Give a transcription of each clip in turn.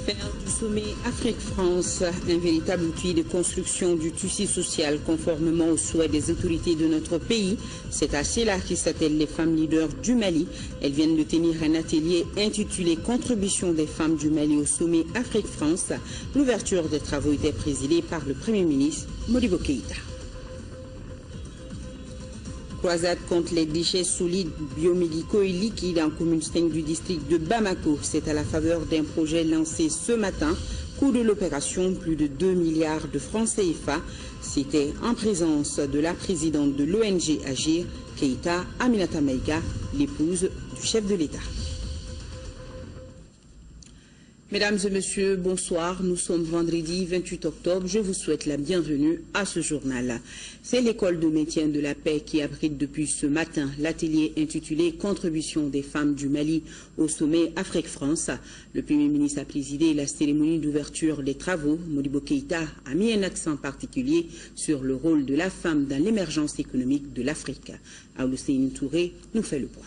Faire du sommet Afrique-France un véritable outil de construction du tissu social conformément aux souhaits des autorités de notre pays. C'est à cela qui s'attellent les femmes leaders du Mali. Elles viennent de tenir un atelier intitulé « Contribution des femmes du Mali au sommet Afrique-France ». L'ouverture des travaux était présidée par le Premier ministre Modibo Keïta. Croisade contre les déchets solides, biomédicaux et liquides en commune 5 du district de Bamako. C'est à la faveur d'un projet lancé ce matin. Coût de l'opération, plus de 2 milliards de francs CFA. C'était en présence de la présidente de l'ONG Agir, Keïta Aminata Maïga, l'épouse du chef de l'État. Mesdames et messieurs, bonsoir. Nous sommes vendredi 28 octobre. Je vous souhaite la bienvenue à ce journal. C'est l'école de maintien de la paix qui abrite depuis ce matin l'atelier intitulé « Contribution des femmes du Mali au sommet Afrique-France ». Le Premier ministre a présidé la cérémonie d'ouverture des travaux. Modibo Keïta a mis un accent particulier sur le rôle de la femme dans l'émergence économique de l'Afrique. Aoulusseine Touré nous fait le point.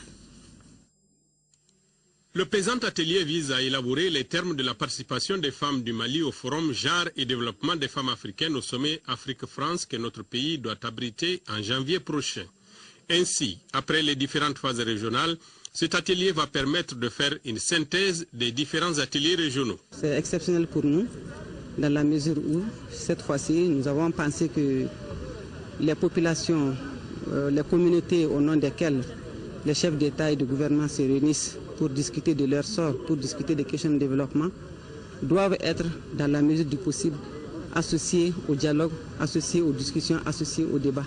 Le présent atelier vise à élaborer les termes de la participation des femmes du Mali au Forum Genre et Développement des femmes africaines au sommet Afrique-France que notre pays doit abriter en janvier prochain. Ainsi, après les différentes phases régionales, cet atelier va permettre de faire une synthèse des différents ateliers régionaux. C'est exceptionnel pour nous, dans la mesure où, cette fois-ci, nous avons pensé que les populations, les communautés au nom desquelles les chefs d'État et de gouvernement se réunissent pour discuter de leur sort, pour discuter des questions de développement, doivent être, dans la mesure du possible, associés au dialogue, associés aux discussions, associés au débat.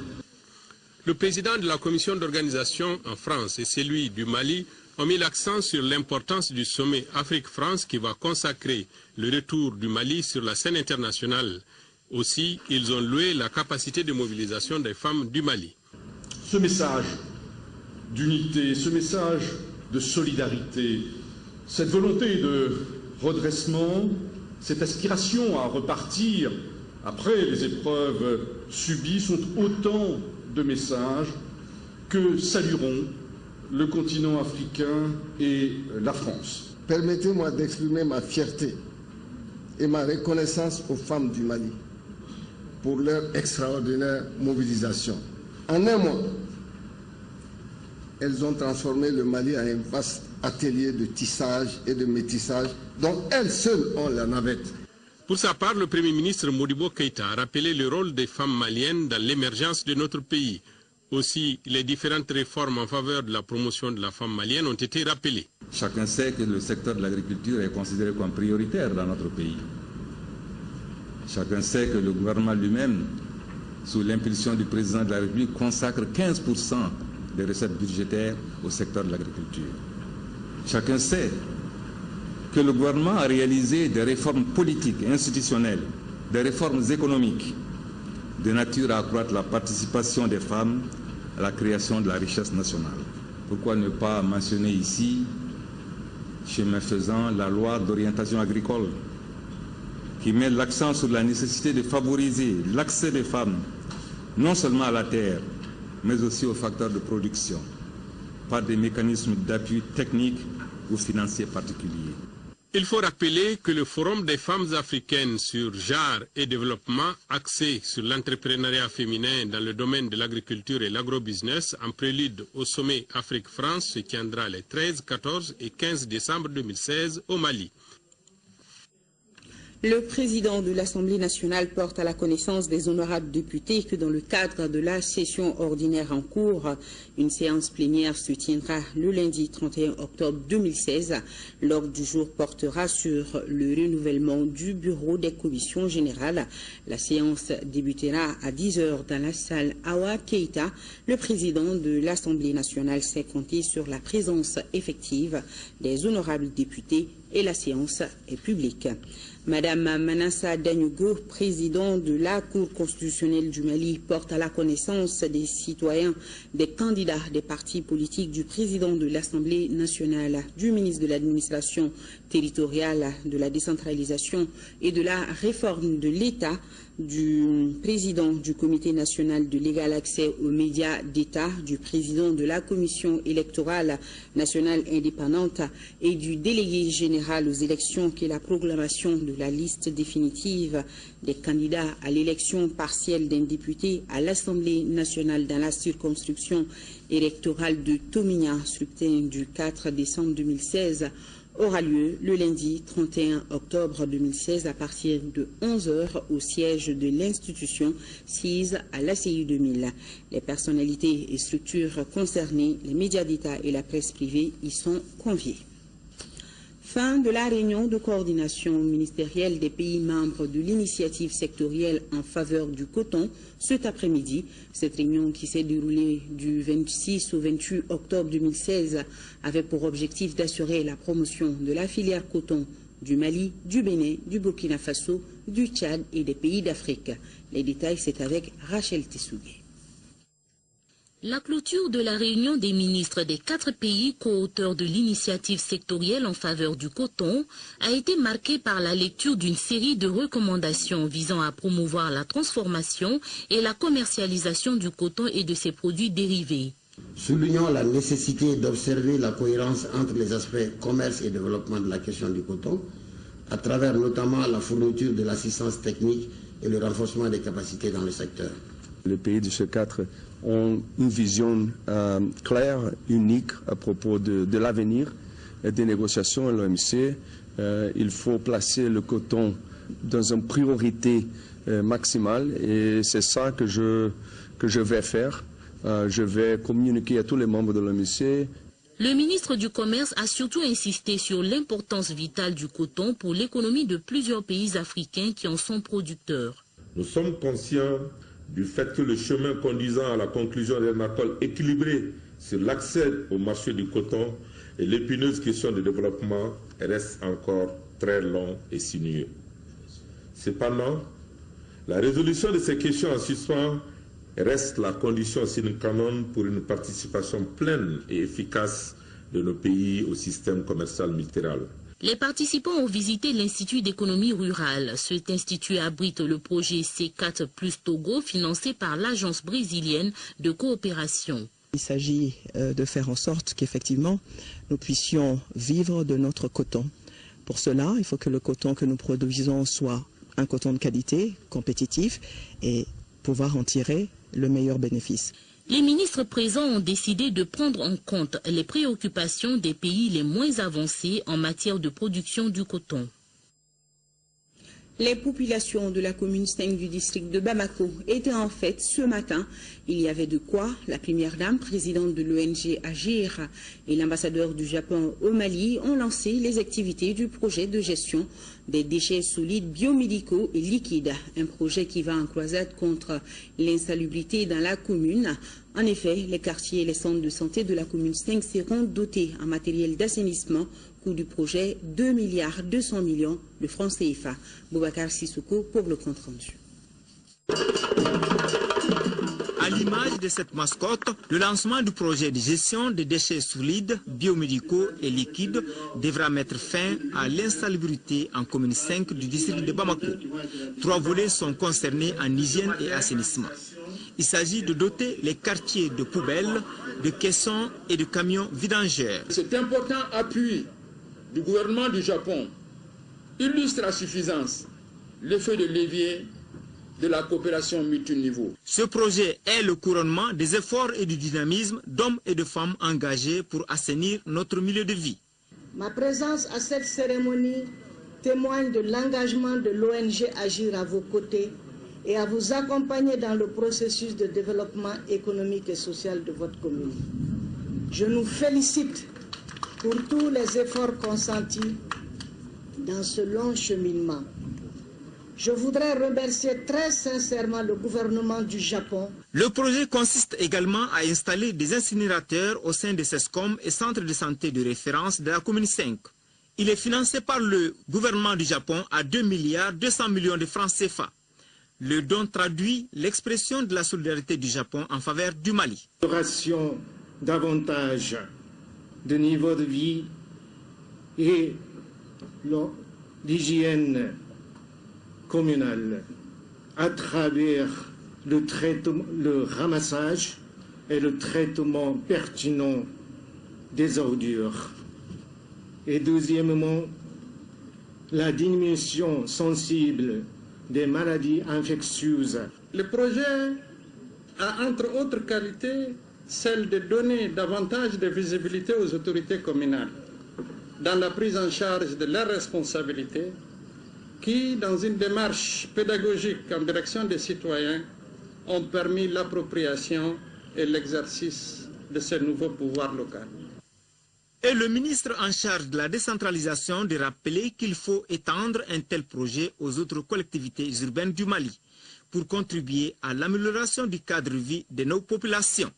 Le président de la commission d'organisation en France et celui du Mali ont mis l'accent sur l'importance du sommet Afrique-France qui va consacrer le retour du Mali sur la scène internationale. Aussi, ils ont loué la capacité de mobilisation des femmes du Mali. Ce message d'unité, ce message de solidarité, cette volonté de redressement, cette aspiration à repartir après les épreuves subies sont autant de messages que salueront le continent africain et la France. Permettez-moi d'exprimer ma fierté et ma reconnaissance aux femmes du Mali pour leur extraordinaire mobilisation. En un mois, elles ont transformé le Mali en un vaste atelier de tissage et de métissage dont elles seules ont la navette. Pour sa part, le Premier ministre Modibo Keïta a rappelé le rôle des femmes maliennes dans l'émergence de notre pays. Aussi, les différentes réformes en faveur de la promotion de la femme malienne ont été rappelées. Chacun sait que le secteur de l'agriculture est considéré comme prioritaire dans notre pays. Chacun sait que le gouvernement lui-même, sous l'impulsion du président de la République, consacre 15% des recettes budgétaires au secteur de l'agriculture. Chacun sait que le gouvernement a réalisé des réformes politiques et institutionnelles, des réformes économiques, de nature à accroître la participation des femmes à la création de la richesse nationale. Pourquoi ne pas mentionner ici, chemin faisant, la loi d'orientation agricole, qui met l'accent sur la nécessité de favoriser l'accès des femmes, non seulement à la terre, mais aussi aux facteurs de production, par des mécanismes d'appui techniques ou financiers particuliers. Il faut rappeler que le Forum des femmes africaines sur genre et développement, axé sur l'entrepreneuriat féminin dans le domaine de l'agriculture et l'agrobusiness, en prélude au sommet Afrique-France, se tiendra les 13, 14 et 15 décembre 2016 au Mali. Le président de l'Assemblée nationale porte à la connaissance des honorables députés que dans le cadre de la session ordinaire en cours, une séance plénière se tiendra le lundi 31 octobre 2016. L'ordre du jour portera sur le renouvellement du bureau des commissions générales. La séance débutera à 10 h dans la salle Awa Keïta. Le président de l'Assemblée nationale s'est compté sur la présence effective des honorables députés et la séance est publique. Madame Manassa Danyugo, présidente de la Cour constitutionnelle du Mali, porte à la connaissance des citoyens, des candidats des partis politiques, du président de l'Assemblée nationale, du ministre de l'administration territoriale, de la décentralisation et de la réforme de l'État, du président du Comité national de l'égal accès aux médias d'État, du président de la Commission électorale nationale indépendante et du délégué général générale aux élections qu'est la proclamation de la liste définitive des candidats à l'élection partielle d'un député à l'Assemblée nationale dans la circonscription électorale de Tomina, scrutin du 4 décembre 2016, aura lieu le lundi 31 octobre 2016 à partir de 11 h au siège de l'institution sise à l'ACI 2000. Les personnalités et structures concernées, les médias d'État et la presse privée y sont conviés. Fin de la réunion de coordination ministérielle des pays membres de l'initiative sectorielle en faveur du coton cet après-midi. Cette réunion qui s'est déroulée du 26 au 28 octobre 2016 avait pour objectif d'assurer la promotion de la filière coton du Mali, du Bénin, du Burkina Faso, du Tchad et des pays d'Afrique. Les détails, c'est avec Rachel Tessougué. La clôture de la réunion des ministres des 4 pays co-auteurs de l'initiative sectorielle en faveur du coton a été marquée par la lecture d'une série de recommandations visant à promouvoir la transformation et la commercialisation du coton et de ses produits dérivés. Soulignons la nécessité d'observer la cohérence entre les aspects commerce et développement de la question du coton, à travers notamment la fourniture de l'assistance technique et le renforcement des capacités dans le secteur. Les pays du C4 ont une vision claire, unique à propos de l'avenir des négociations à l'OMC. Il faut placer le coton dans une priorité maximale et c'est ça que je vais faire. Je vais communiquer à tous les membres de l'OMC. Le ministre du Commerce a surtout insisté sur l'importance vitale du coton pour l'économie de plusieurs pays africains qui en sont producteurs. Nous sommes conscients du fait que le chemin conduisant à la conclusion d'un accord équilibré sur l'accès au marché du coton et l'épineuse question du développement reste encore très long et sinueux. Cependant, la résolution de ces questions en suspens reste la condition sine qua non pour une participation pleine et efficace de nos pays au système commercial multilatéral. Les participants ont visité l'Institut d'économie rurale. Cet institut abrite le projet C4 plus Togo financé par l'Agence brésilienne de coopération. Il s'agit de faire en sorte qu'effectivement nous puissions vivre de notre coton. Pour cela, il faut que le coton que nous produisons soit un coton de qualité, compétitif et pouvoir en tirer le meilleur bénéfice. Les ministres présents ont décidé de prendre en compte les préoccupations des pays les moins avancés en matière de production du coton. Les populations de la commune 5 du district de Bamako étaient en fête ce matin. Il y avait de quoi. La première dame, présidente de l'ONG Agir et l'ambassadeur du Japon au Mali ont lancé les activités du projet de gestion des déchets solides biomédicaux et liquides. Un projet qui va en croisade contre l'insalubrité dans la commune. En effet, les quartiers et les centres de santé de la commune 5 seront dotés en matériel d'assainissement. Coût du projet 2,2 milliards de francs CFA. Boubacar Sissoko pour le compte rendu. À l'image de cette mascotte, le lancement du projet de gestion des déchets solides, biomédicaux et liquides devra mettre fin à l'insalubrité en commune 5 du district de Bamako. 3 volets sont concernés en hygiène et assainissement. Il s'agit de doter les quartiers de poubelles, de caissons et de camions vidangeurs. Cet important appui du gouvernement du Japon illustre à suffisance l'effet de levier de la coopération multiniveau. Ce projet est le couronnement des efforts et du dynamisme d'hommes et de femmes engagés pour assainir notre milieu de vie. Ma présence à cette cérémonie témoigne de l'engagement de l'ONG Agir à vos côtés et à vous accompagner dans le processus de développement économique et social de votre commune. Je nous félicite pour tous les efforts consentis dans ce long cheminement. Je voudrais remercier très sincèrement le gouvernement du Japon. Le projet consiste également à installer des incinérateurs au sein des CESCOM et centres de santé de référence de la commune 5. Il est financé par le gouvernement du Japon à 2,2 milliards de francs CFA. Le don traduit l'expression de la solidarité du Japon en faveur du Mali. Davantage de niveau de vie et l'hygiène communale à travers le ramassage et le traitement pertinent des ordures. Et deuxièmement, la diminution sensible des maladies infectieuses. Le projet a entre autres qualités celle de donner davantage de visibilité aux autorités communales dans la prise en charge de leurs responsabilités qui, dans une démarche pédagogique en direction des citoyens, ont permis l'appropriation et l'exercice de ce nouveau pouvoir local. Et le ministre en charge de la décentralisation de rappeler qu'il faut étendre un tel projet aux autres collectivités urbaines du Mali pour contribuer à l'amélioration du cadre de vie de nos populations.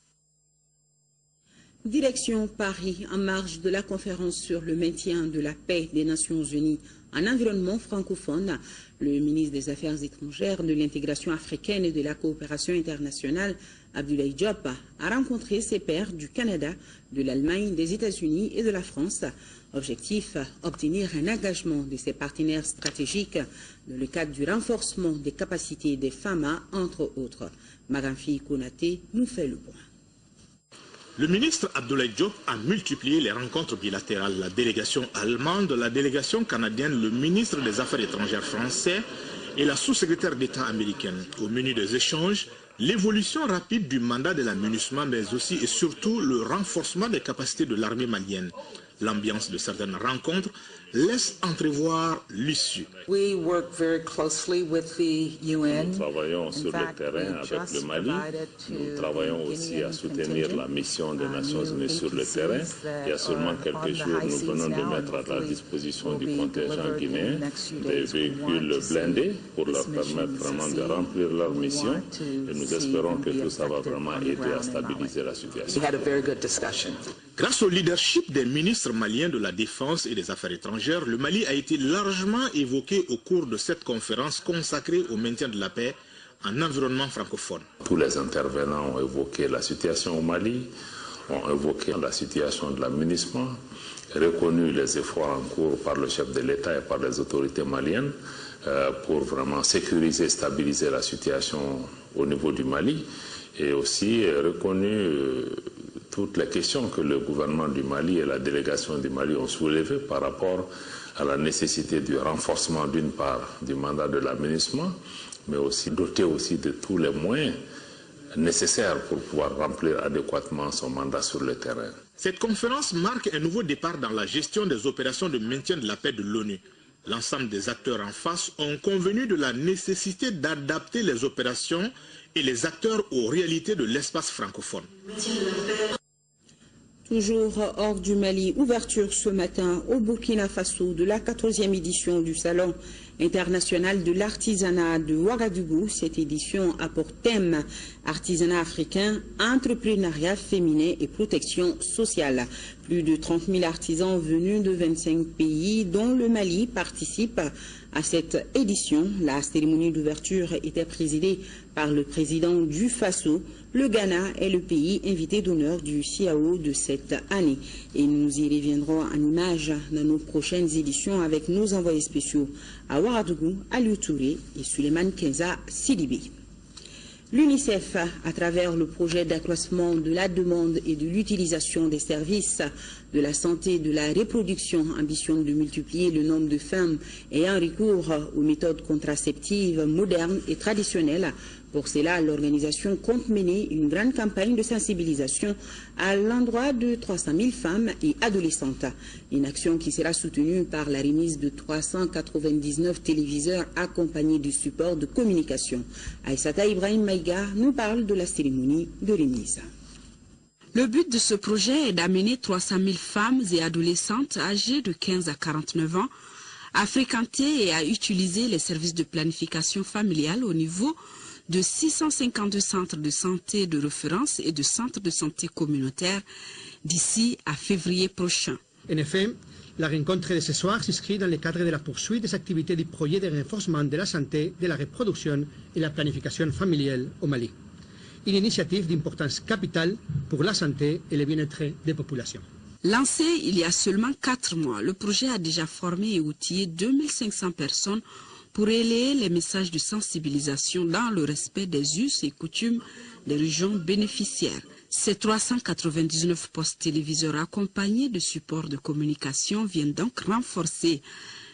Direction Paris, en marge de la conférence sur le maintien de la paix des Nations Unies en environnement francophone, le ministre des Affaires étrangères, de l'intégration africaine et de la coopération internationale, Abdoulaye Diop, a rencontré ses pairs du Canada, de l'Allemagne, des États-Unis et de la France. Objectif, obtenir un engagement de ses partenaires stratégiques dans le cadre du renforcement des capacités des FAMA, entre autres. Maramfi Konaté nous fait le point. Le ministre Abdoulaye Diop a multiplié les rencontres bilatérales. La délégation allemande, la délégation canadienne, le ministre des Affaires étrangères français et la sous-secrétaire d'État américaine. Au menu des échanges, l'évolution rapide du mandat de la MINUSMA, mais aussi et surtout le renforcement des capacités de l'armée malienne. L'ambiance de certaines rencontres laisse entrevoir l'issue. Nous travaillons sur le terrain avec le Mali. Nous travaillons aussi à soutenir la mission des Nations Unies sur le terrain. Il y a seulement quelques jours, nous venons de mettre à la disposition du contingent guinéen des véhicules blindés pour leur permettre vraiment de remplir leur mission. Et nous espérons que tout ça va vraiment aider à stabiliser la situation. Grâce au leadership des ministres maliens de la Défense et des Affaires étrangères, le Mali a été largement évoqué au cours de cette conférence consacrée au maintien de la paix en environnement francophone. Tous les intervenants ont évoqué la situation au Mali, ont évoqué la situation de la MINUSMA, reconnu les efforts en cours par le chef de l'État et par les autorités maliennes pour vraiment sécuriser et stabiliser la situation au niveau du Mali, et aussi reconnu toutes les questions que le gouvernement du Mali et la délégation du Mali ont soulevées par rapport à la nécessité du renforcement d'une part du mandat de la MINUSMA, mais aussi doté aussi de tous les moyens nécessaires pour pouvoir remplir adéquatement son mandat sur le terrain. Cette conférence marque un nouveau départ dans la gestion des opérations de maintien de la paix de l'ONU. L'ensemble des acteurs en face ont convenu de la nécessité d'adapter les opérations et les acteurs aux réalités de l'espace francophone. Toujours hors du Mali, ouverture ce matin au Burkina Faso de la 14e édition du Salon international de l'artisanat de Ouagadougou. Cette édition a pour thème artisanat africain, entrepreneuriat féminin et protection sociale. Plus de 30 000 artisans venus de 25 pays, dont le Mali, participent à cette édition. La cérémonie d'ouverture était présidée par le président du Faso. Le Ghana est le pays invité d'honneur du CAO de cette année. Et nous y reviendrons en images dans nos prochaines éditions avec nos envoyés spéciaux à Ouagadougou, Aliou Touré et Suleiman Kenza Sidibé. L'UNICEF, à travers le projet d'accroissement de la demande et de l'utilisation des services de la santé et de la reproduction, ambitionne de multiplier le nombre de femmes ayant recours aux méthodes contraceptives modernes et traditionnelles. Pour cela, l'organisation compte mener une grande campagne de sensibilisation à l'endroit de 300 000 femmes et adolescentes. Une action qui sera soutenue par la remise de 399 téléviseurs accompagnés du support de communication. Aïssata Ibrahim Maïga nous parle de la cérémonie de remise. Le but de ce projet est d'amener 300 000 femmes et adolescentes âgées de 15 à 49 ans à fréquenter et à utiliser les services de planification familiale au niveau de 652 centres de santé de référence et de centres de santé communautaires d'ici à février prochain. En effet, la rencontre de ce soir s'inscrit dans le cadre de la poursuite des activités du projet de renforcement de la santé, de la reproduction et la planification familiale au Mali. Une initiative d'importance capitale pour la santé et le bien-être des populations. Lancé il y a seulement 4 mois, le projet a déjà formé et outillé 2500 personnes pour relayer les messages de sensibilisation dans le respect des us et coutumes des régions bénéficiaires. Ces 399 postes téléviseurs accompagnés de supports de communication viennent donc renforcer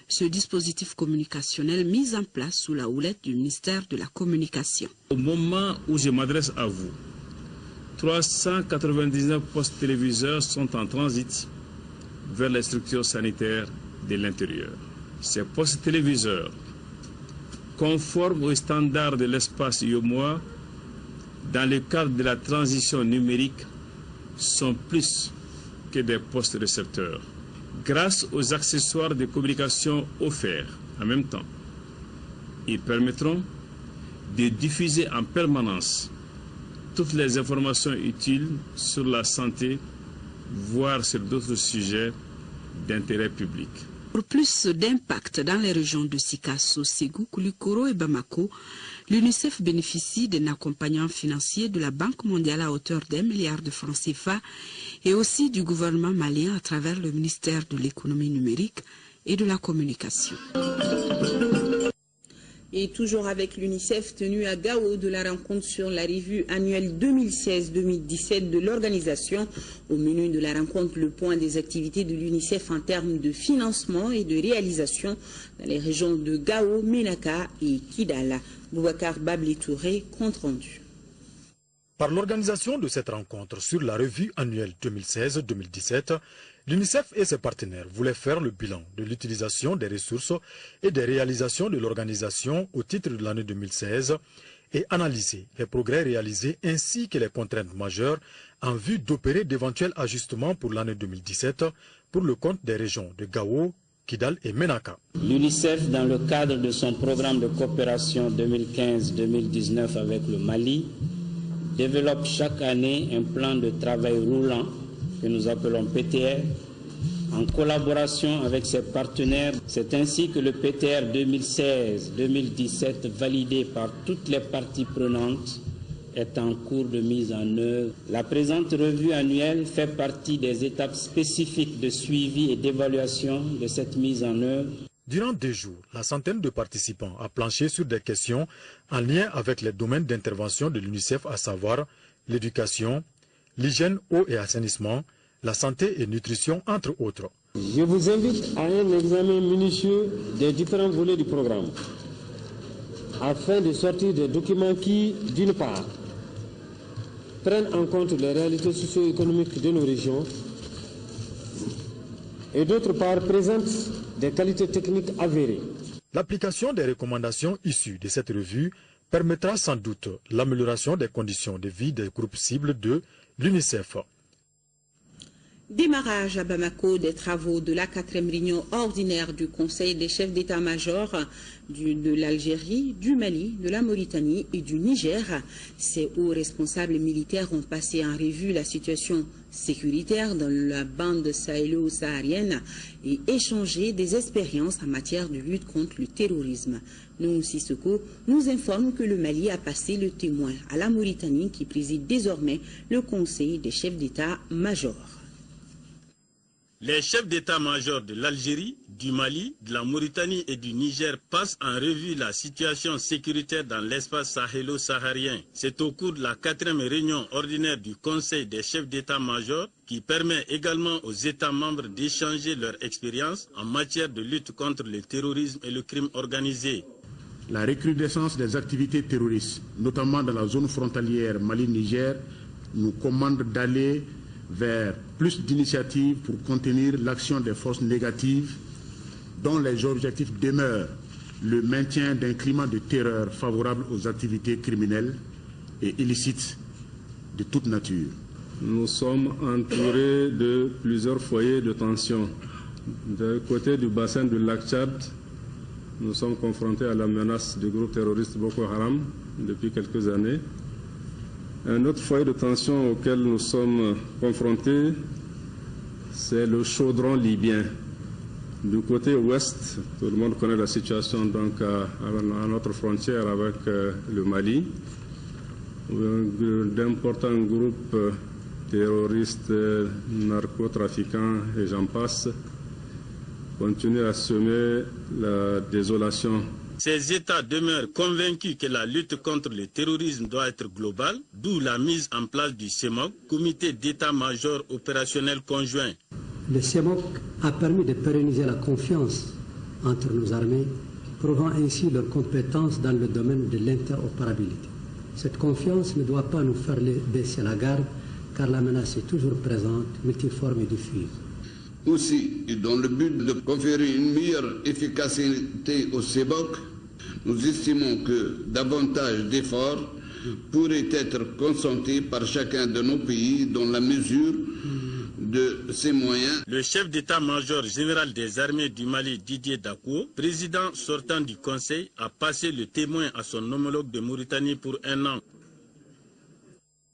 ce dispositif communicationnel mis en place sous la houlette du ministère de la Communication. Au moment où je m'adresse à vous, 399 postes téléviseurs sont en transit vers les structures sanitaires de l'intérieur. Ces postes téléviseurs, conformes aux standards de l'espace IOMOA, dans le cadre de la transition numérique, sont plus que des postes récepteurs. Grâce aux accessoires de communication offerts en même temps, ils permettront de diffuser en permanence toutes les informations utiles sur la santé, voire sur d'autres sujets d'intérêt public. Pour plus d'impact dans les régions de Sikasso, Ségou, Koulikoro et Bamako, l'UNICEF bénéficie d'un accompagnement financier de la Banque mondiale à hauteur d'1 milliard de francs CFA et aussi du gouvernement malien à travers le ministère de l'économie numérique et de la communication. Et toujours avec l'UNICEF, tenue à Gao de la rencontre sur la revue annuelle 2016-2017 de l'organisation. Au menu de la rencontre, le point des activités de l'UNICEF en termes de financement et de réalisation dans les régions de Gao, Ménaka et Kidal. Boubacar Babli Touré, compte rendu. Par l'organisation de cette rencontre sur la revue annuelle 2016-2017, l'UNICEF et ses partenaires voulaient faire le bilan de l'utilisation des ressources et des réalisations de l'organisation au titre de l'année 2016 et analyser les progrès réalisés ainsi que les contraintes majeures en vue d'opérer d'éventuels ajustements pour l'année 2017 pour le compte des régions de Gao, Kidal et Ménaka. L'UNICEF, dans le cadre de son programme de coopération 2015-2019 avec le Mali, développe chaque année un plan de travail roulant que nous appelons PTR, en collaboration avec ses partenaires. C'est ainsi que le PTR 2016-2017, validé par toutes les parties prenantes, est en cours de mise en œuvre. La présente revue annuelle fait partie des étapes spécifiques de suivi et d'évaluation de cette mise en œuvre. Durant 2 jours, la centaine de participants a planché sur des questions en lien avec les domaines d'intervention de l'UNICEF, à savoir l'éducation, l'hygiène, eau et assainissement, la santé et nutrition, entre autres. Je vous invite à un examen minutieux des différents volets du programme, afin de sortir des documents qui, d'une part, prennent en compte les réalités socio-économiques de nos régions, et d'autre part, présentent des qualités techniques avérées. L'application des recommandations issues de cette revue permettra sans doute l'amélioration des conditions de vie des groupes cibles de l'UNICEF. Démarrage à Bamako des travaux de la 4e réunion ordinaire du Conseil des chefs d'état-major de l'Algérie, du Mali, de la Mauritanie et du Niger. Ces hauts responsables militaires ont passé en revue la situation sécuritaire dans la bande sahélo-saharienne et échangé des expériences en matière de lutte contre le terrorisme. Nous, Sissoko, nous informe que le Mali a passé le témoin à la Mauritanie qui préside désormais le Conseil des chefs d'état-major. Les chefs d'état-major de l'Algérie, du Mali, de la Mauritanie et du Niger passent en revue la situation sécuritaire dans l'espace sahélo-saharien. C'est au cours de la 4e réunion ordinaire du Conseil des chefs d'état-major qui permet également aux États membres d'échanger leur expérience en matière de lutte contre le terrorisme et le crime organisé. La recrudescence des activités terroristes, notamment dans la zone frontalière Mali-Niger, nous commande d'aller vers plus d'initiatives pour contenir l'action des forces négatives dont les objectifs demeurent le maintien d'un climat de terreur favorable aux activités criminelles et illicites de toute nature. Nous sommes entourés de plusieurs foyers de tension. Du côté du bassin du lac Tchad, nous sommes confrontés à la menace du groupe terroriste Boko Haram depuis quelques années. Un autre foyer de tension auquel nous sommes confrontés, c'est le chaudron libyen. Du côté ouest, tout le monde connaît la situation donc à notre frontière avec le Mali, où d'importants groupes terroristes, narcotrafiquants et j'en passe continuent à semer la désolation. Ces États demeurent convaincus que la lutte contre le terrorisme doit être globale, d'où la mise en place du CEMOC, Comité d'état-major opérationnel conjoint. Le CEMOC a permis de pérenniser la confiance entre nos armées, prouvant ainsi leur compétence dans le domaine de l'interopérabilité. Cette confiance ne doit pas nous faire baisser la garde, car la menace est toujours présente, multiforme et diffuse. Aussi, dans le but de conférer une meilleure efficacité au CEBOC, nous estimons que davantage d'efforts pourraient être consentis par chacun de nos pays dans la mesure de ses moyens. Le chef d'état-major général des armées du Mali, Didier Dakou, président sortant du Conseil, a passé le témoin à son homologue de Mauritanie pour 1 an.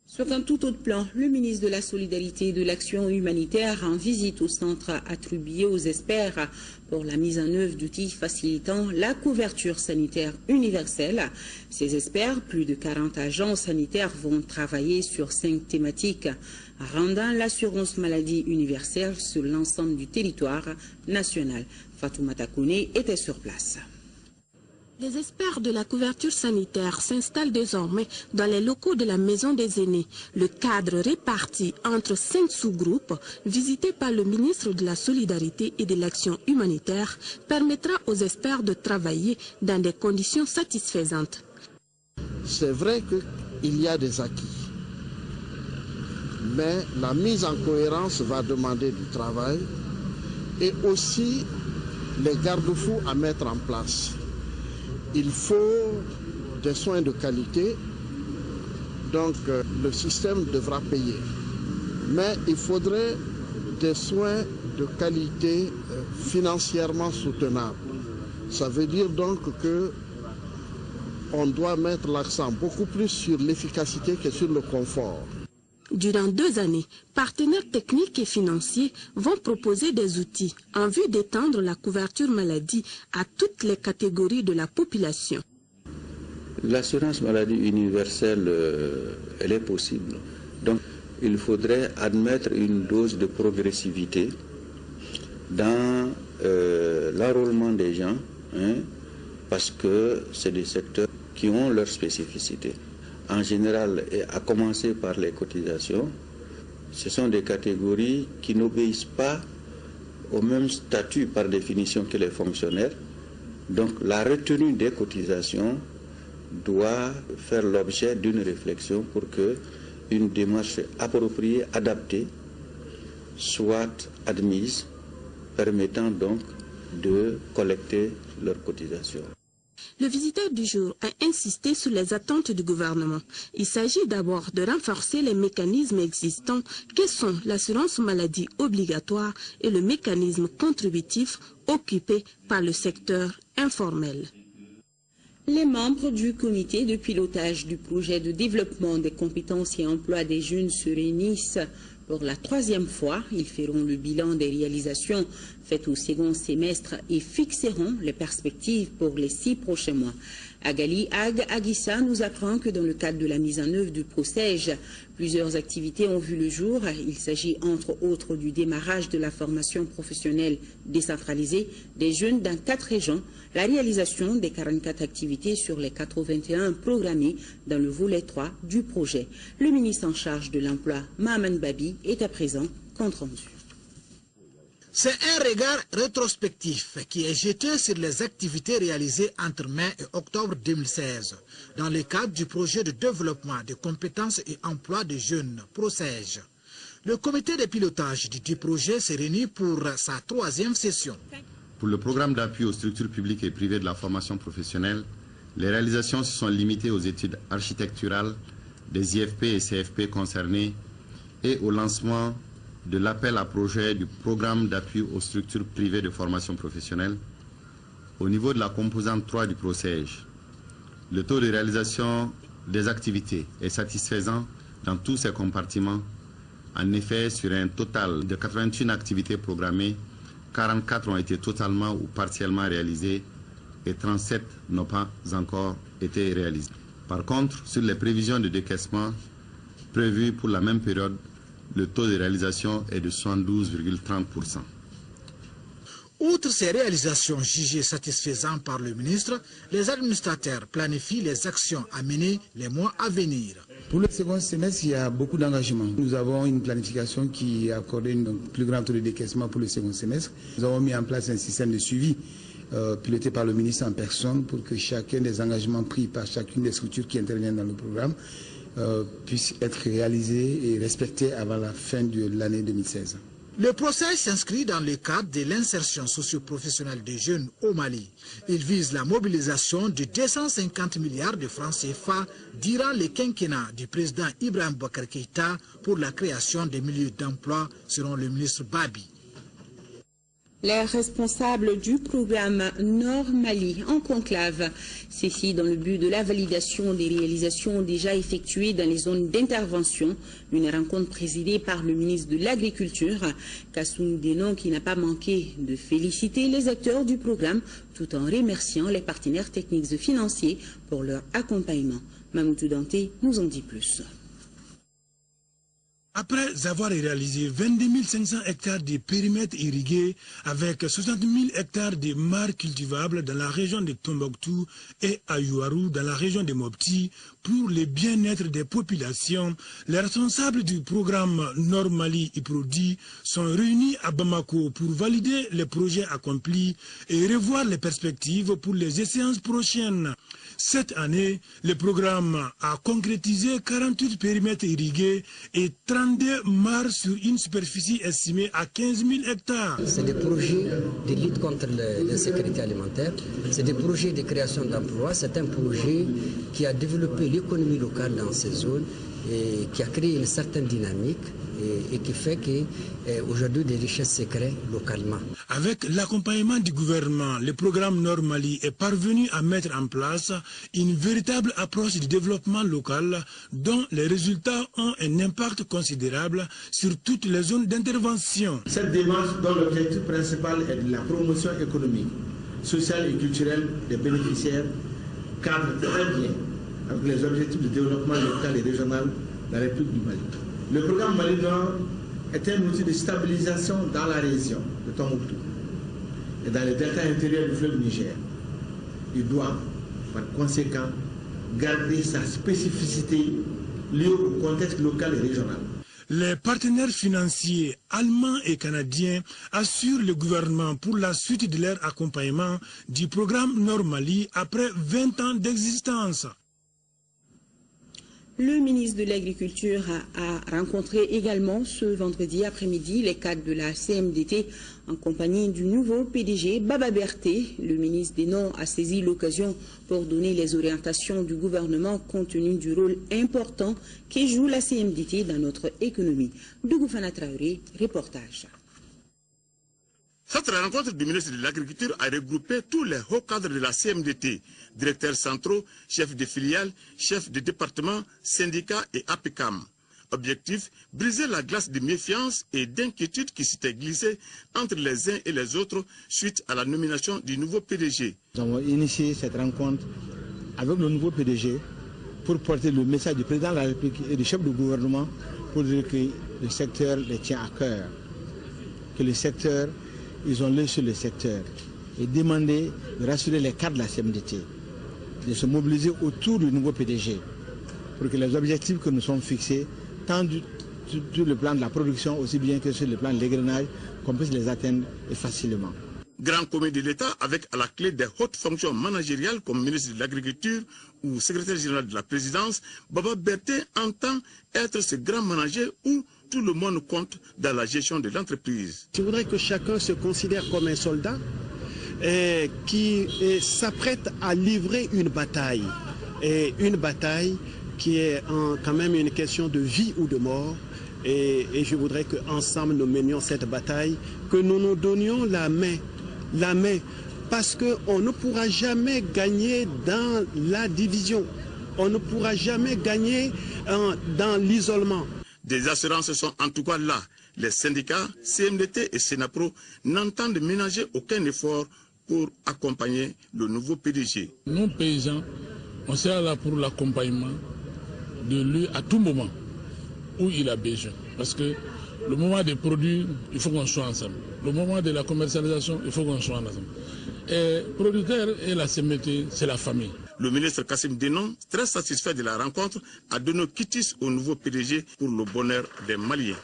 Sur un tout autre plan, le ministre de la Solidarité et de l'Action humanitaire en visite au centre attribué aux experts pour la mise en œuvre d'outils facilitant la couverture sanitaire universelle. Ces experts, plus de 40 agents sanitaires, vont travailler sur 5 thématiques rendant l'assurance maladie universelle sur l'ensemble du territoire national. Fatoumata Kone était sur place. Les experts de la couverture sanitaire s'installent désormais dans les locaux de la Maison des Aînés. Le cadre réparti entre 5 sous-groupes visités par le ministre de la Solidarité et de l'Action humanitaire permettra aux experts de travailler dans des conditions satisfaisantes. C'est vrai qu'il y a des acquis, mais la mise en cohérence va demander du travail et aussi les garde-fous à mettre en place. Il faut des soins de qualité, donc le système devra payer. Mais il faudrait des soins de qualité financièrement soutenables. Ça veut dire donc qu'on doit mettre l'accent beaucoup plus sur l'efficacité que sur le confort. Durant 2 années, partenaires techniques et financiers vont proposer des outils en vue d'étendre la couverture maladie à toutes les catégories de la population. L'assurance maladie universelle, elle est possible. Donc, il faudrait admettre une dose de progressivité dans l'enrôlement des gens, parce que c'est des secteurs qui ont leurs spécificités. En général, et à commencer par les cotisations, ce sont des catégories qui n'obéissent pas au même statut par définition que les fonctionnaires. Donc la retenue des cotisations doit faire l'objet d'une réflexion pour que une démarche appropriée, adaptée, soit admise, permettant donc de collecter leurs cotisations. Le visiteur du jour a insisté sur les attentes du gouvernement. Il s'agit d'abord de renforcer les mécanismes existants que sont l'assurance maladie obligatoire et le mécanisme contributif occupé par le secteur informel. Les membres du comité de pilotage du projet de développement des compétences et emploi des jeunes se réunissent pour la 3e fois. Ils feront le bilan des réalisations faites au second semestre et fixeront les perspectives pour les 6 prochains mois. Agali Ag Aguissa nous apprend que dans le cadre de la mise en œuvre du PROCEJ, plusieurs activités ont vu le jour. Il s'agit entre autres du démarrage de la formation professionnelle décentralisée des jeunes dans 4 régions, la réalisation des 44 activités sur les 81 programmées dans le volet 3 du projet. Le ministre en charge de l'emploi, Mahaman Babi, est à présent compte rendu. C'est un regard rétrospectif qui est jeté sur les activités réalisées entre mai et octobre 2016 dans le cadre du projet de développement des compétences et emploi des jeunes, PROCEJ. Le comité de pilotage du projet s'est réuni pour sa 3e session. Pour le programme d'appui aux structures publiques et privées de la formation professionnelle, les réalisations se sont limitées aux études architecturales des IFP et CFP concernés et au lancement de l'appel à projet du programme d'appui aux structures privées de formation professionnelle. Au niveau de la composante 3 du PROCEJ, le taux de réalisation des activités est satisfaisant dans tous ces compartiments. En effet, sur un total de 81 activités programmées, 44 ont été totalement ou partiellement réalisées et 37 n'ont pas encore été réalisées. Par contre, sur les prévisions de décaissement prévues pour la même période, le taux de réalisation est de 72,30%. Outre ces réalisations jugées satisfaisantes par le ministre, les administrateurs planifient les actions à mener les mois à venir. Pour le second semestre, il y a beaucoup d'engagement. Nous avons une planification qui accorde un plus grand taux de décaissement pour le second semestre. Nous avons mis en place un système de suivi piloté par le ministre en personne, pour que chacun des engagements pris par chacune des structures qui interviennent dans le programme puisse être réalisé et respecté avant la fin de l'année 2016. Le procès s'inscrit dans le cadre de l'insertion socio-professionnelle des jeunes au Mali. Il vise la mobilisation de 250 milliards de francs CFA durant le quinquennat du président Ibrahim Boubacar Keïta pour la création des milieux d'emploi, selon le ministre Babi. Les responsables du programme Nord-Mali en conclave, ceci dans le but de la validation des réalisations déjà effectuées dans les zones d'intervention. Une rencontre présidée par le ministre de l'Agriculture, Kassoum Denon, qui n'a pas manqué de féliciter les acteurs du programme tout en remerciant les partenaires techniques et financiers pour leur accompagnement. Mamoudou Danté nous en dit plus. Après avoir réalisé 22 500 hectares de périmètres irrigués avec 60 000 hectares de mares cultivables dans la région de Tombouctou et à Youarou dans la région de Mopti pour le bien-être des populations, les responsables du programme Nord-Mali IPRODI sont réunis à Bamako pour valider les projets accomplis et revoir les perspectives pour les échéances prochaines. Cette année, le programme a concrétisé 48 périmètres irrigués et 32 mares sur une superficie estimée à 15 000 hectares. C'est des projets de lutte contre l'insécurité alimentaire, c'est des projets de création d'emplois, c'est un projet qui a développé l'économie locale dans ces zones et qui a créé une certaine dynamique et qui fait qu'aujourd'hui des richesses se créent localement. Avec l'accompagnement du gouvernement, le programme Nord-Mali est parvenu à mettre en place une véritable approche du développement local dont les résultats ont un impact considérable sur toutes les zones d'intervention. Cette démarche dont l'objectif principal est de la promotion économique, sociale et culturelle des bénéficiaires cadre très bien avec les objectifs de développement local et régional de la République du Mali. Le programme Mali Nord est un outil de stabilisation dans la région de Tombouctou et dans les deltas intérieurs du fleuve Niger. Il doit, par conséquent, garder sa spécificité liée au contexte local et régional. Les partenaires financiers allemands et canadiens assurent le gouvernement pour la suite de leur accompagnement du programme Nord-Mali après 20 ans d'existence. Le ministre de l'Agriculture a rencontré également ce vendredi après-midi les cadres de la CMDT en compagnie du nouveau PDG Baba Berté. Le ministre Denon a saisi l'occasion pour donner les orientations du gouvernement compte tenu du rôle important que joue la CMDT dans notre économie. Dougou Fana Traoré, reportage. Cette rencontre du ministre de l'Agriculture a regroupé tous les hauts cadres de la CMDT, directeurs centraux, chefs de filiales, chefs de département, syndicats et APCAM. Objectif, briser la glace de méfiance et d'inquiétude qui s'était glissée entre les uns et les autres suite à la nomination du nouveau PDG. Nous avons initié cette rencontre avec le nouveau PDG pour porter le message du président de la République et du chef du gouvernement pour dire que le secteur les tient à cœur, que le secteur, ils ont l'œil sur le secteur et demander de rassurer les cadres de la CMDT, de se mobiliser autour du nouveau PDG pour que les objectifs que nous sommes fixés, tant sur le plan de la production aussi bien que sur le plan de l'égrenage, qu'on puisse les atteindre facilement. Grand commis de l'État avec à la clé des hautes fonctions managériales comme ministre de l'Agriculture ou secrétaire général de la présidence, Baba Berté entend être ce grand manager où tout le monde compte dans la gestion de l'entreprise. Je voudrais que chacun se considère comme un soldat qui s'apprête à livrer une bataille. Et une bataille qui est quand même une question de vie ou de mort. Et je voudrais qu'ensemble nous menions cette bataille, que nous nous donnions la main, parce qu'on ne pourra jamais gagner dans la division, on ne pourra jamais gagner dans l'isolement. Des assurances sont en tout cas là. Les syndicats, CMDT et Sénapro n'entendent ménager aucun effort pour accompagner le nouveau PDG. Nous, paysans, on sera là pour l'accompagnement de lui à tout moment où il a besoin. Parce que le moment des produits, il faut qu'on soit ensemble. Le moment de la commercialisation, il faut qu'on soit ensemble. Et producteur et la CMDT, c'est la famille. Le ministre Kassim Denon, très satisfait de la rencontre, a donné quitus au nouveau PDG pour le bonheur des Maliens.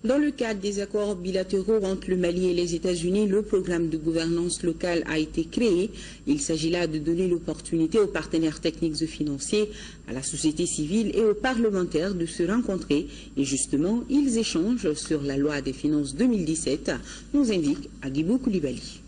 Dans le cadre des accords bilatéraux entre le Mali et les États-Unis, le programme de gouvernance locale a été créé. Il s'agit là de donner l'opportunité aux partenaires techniques et financiers, à la société civile et aux parlementaires de se rencontrer. Et justement, ils échangent sur la loi des finances 2017, nous indique Agibou Koulibaly.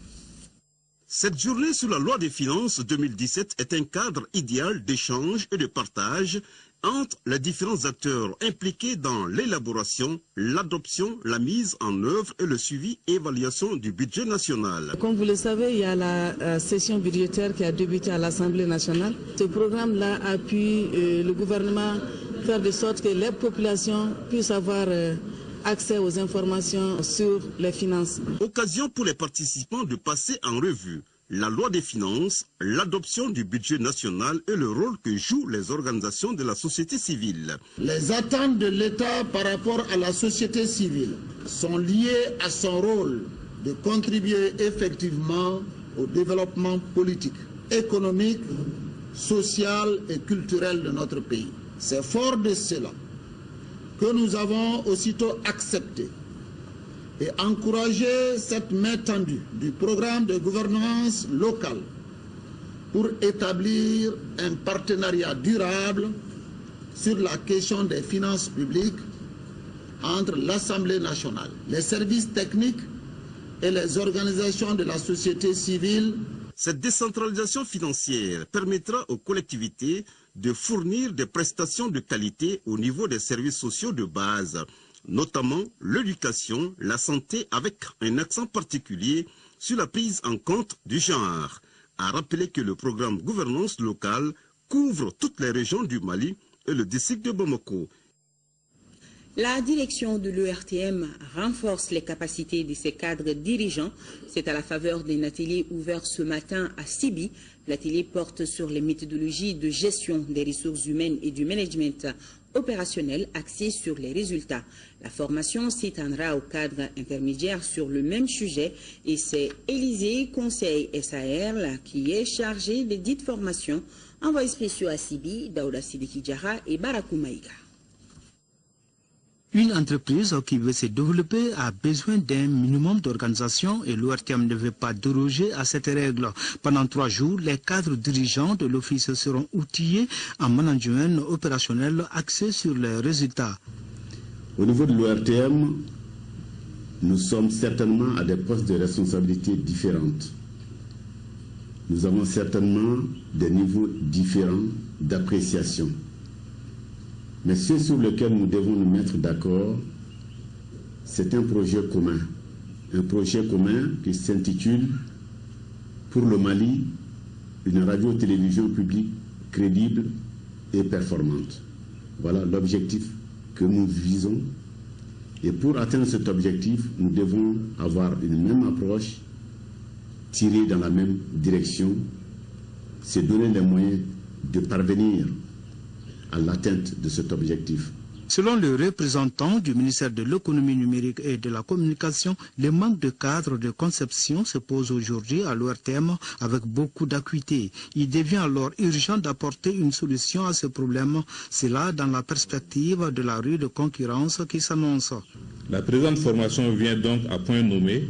Cette journée sur la loi des finances 2017 est un cadre idéal d'échange et de partage entre les différents acteurs impliqués dans l'élaboration, l'adoption, la mise en œuvre et le suivi et évaluation du budget national. Comme vous le savez, il y a la session budgétaire qui a débuté à l'Assemblée nationale. Ce programme-là appuie le gouvernement faire de sorte que les populations puissent avoir accès aux informations sur les finances. Occasion pour les participants de passer en revue la loi des finances, l'adoption du budget national et le rôle que jouent les organisations de la société civile. Les attentes de l'État par rapport à la société civile sont liées à son rôle de contribuer effectivement au développement politique, économique, social et culturel de notre pays. C'est fort de cela que nous avons aussitôt accepté et encourager cette main tendue du programme de gouvernance locale pour établir un partenariat durable sur la question des finances publiques entre l'Assemblée nationale, les services techniques et les organisations de la société civile. Cette décentralisation financière permettra aux collectivités de fournir des prestations de qualité au niveau des services sociaux de base, notamment l'éducation, la santé, avec un accent particulier sur la prise en compte du genre. A rappelé que le programme gouvernance locale couvre toutes les régions du Mali et le district de Bamako. La direction de l'ERTM renforce les capacités de ses cadres dirigeants. C'est à la faveur d'un atelier ouvert ce matin à Sibi. L'atelier porte sur les méthodologies de gestion des ressources humaines et du management opérationnel axé sur les résultats. La formation s'étendra au cadre intermédiaire sur le même sujet et c'est Élysée Conseil SAR qui est chargé de dites formations. Envoyés spéciaux à Sibi, Daouda Sidiki Diarra et Barakou Maïga. Une entreprise qui veut se développer a besoin d'un minimum d'organisation et l'ORTM ne veut pas déroger à cette règle. Pendant 3 jours, les cadres dirigeants de l'office seront outillés en management opérationnel axé sur les résultats. Au niveau de l'ORTM, nous sommes certainement à des postes de responsabilité différentes. Nous avons certainement des niveaux différents d'appréciation. Mais ce sur lequel nous devons nous mettre d'accord, c'est un projet commun. Un projet commun qui s'intitule « Pour le Mali, une radio-télévision publique crédible et performante ». Voilà l'objectif que nous visons. Et pour atteindre cet objectif, nous devons avoir une même approche, tirer dans la même direction, se donner les moyens de parvenir à l'atteinte de cet objectif. Selon le représentant du ministère de l'économie numérique et de la communication, le manque de cadre de conception se pose aujourd'hui à l'ORTM avec beaucoup d'acuité. Il devient alors urgent d'apporter une solution à ce problème, cela dans la perspective de la rude concurrence qui s'annonce. La présente formation vient donc à point nommé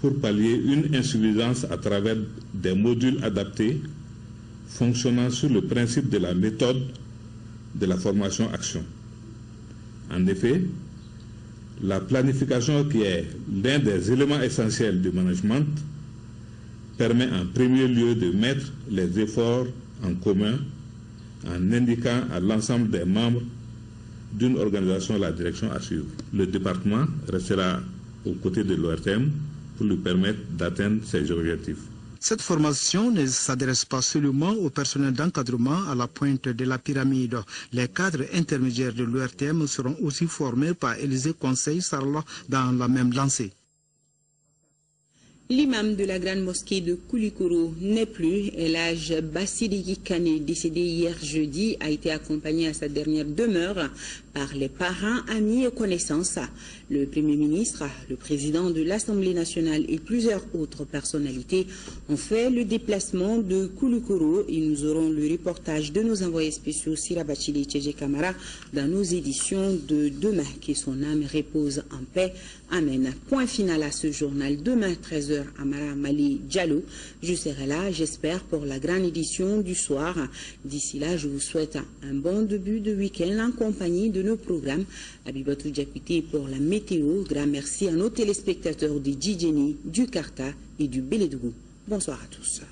pour pallier une insuffisance à travers des modules adaptés fonctionnant sur le principe de la méthode de la formation-action. En effet, la planification, qui est l'un des éléments essentiels du management, permet en premier lieu de mettre les efforts en commun en indiquant à l'ensemble des membres d'une organisation la direction à suivre. Le département restera aux côtés de l'ORTM pour lui permettre d'atteindre ses objectifs. Cette formation ne s'adresse pas seulement au personnel d'encadrement à la pointe de la pyramide. Les cadres intermédiaires de l'ORTM seront aussi formés par Élysée Conseil Sarla dans la même lancée. L'imam de la grande mosquée de Koulikoro n'est plus. Elhadj Bassidiki Kane, décédé hier jeudi, a été accompagné à sa dernière demeure par les parents, amis et connaissances. Le Premier ministre, le président de l'Assemblée nationale et plusieurs autres personnalités ont fait le déplacement de Koulikoro et nous aurons le reportage de nos envoyés spéciaux Sirabachili et Tchédje Kamara dans nos éditions de demain. Que son âme repose en paix. Amen. Point final à ce journal. Demain, 13h, Amara Mali Diallo. Je serai là, j'espère, pour la grande édition du soir. D'ici là, je vous souhaite un bon début de week-end en compagnie de nos programmes. Abibatou Diakité pour la météo. Grand merci à nos téléspectateurs du Djidjeni, du Karta et du Bélédougou. Bonsoir à tous.